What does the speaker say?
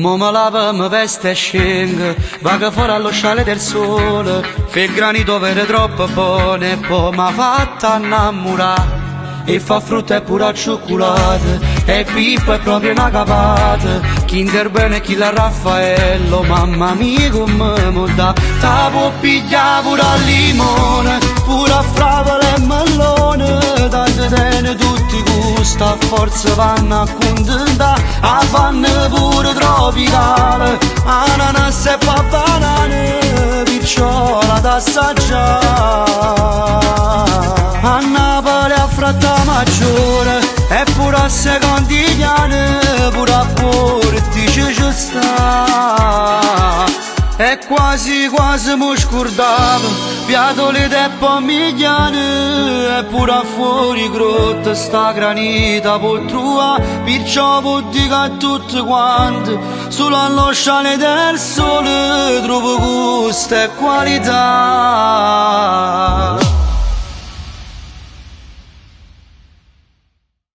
Mo me lava, mi veste e scendo, vaga fuori allo sciale del sole, fa il granito vero troppo buono e poi m'ha fatta innamorare. E fa frutta e pure cioccolata, e pippa è proprio una capata, Kinder Bueno e chi la Raffaello, mamma mia come mi dà. Ta può pigliare pure al limone, pure a fravola e mellone, tanto tene tutti i gusti, a forza vanno a contentare, a fanno pure tropicale, ananas e banane, picciola da assaggiare. A Napoli a Fratta Maggiore e pure a Secondigliane, pure a Portici ci sta. E quasi quasi mi scordavo, Piatoli e Pomigliane, e pure a fuori grotta sta granita può trovare, perciò può dire a tutti quanti, solo allo sciale del sole trovo gusto e qualità.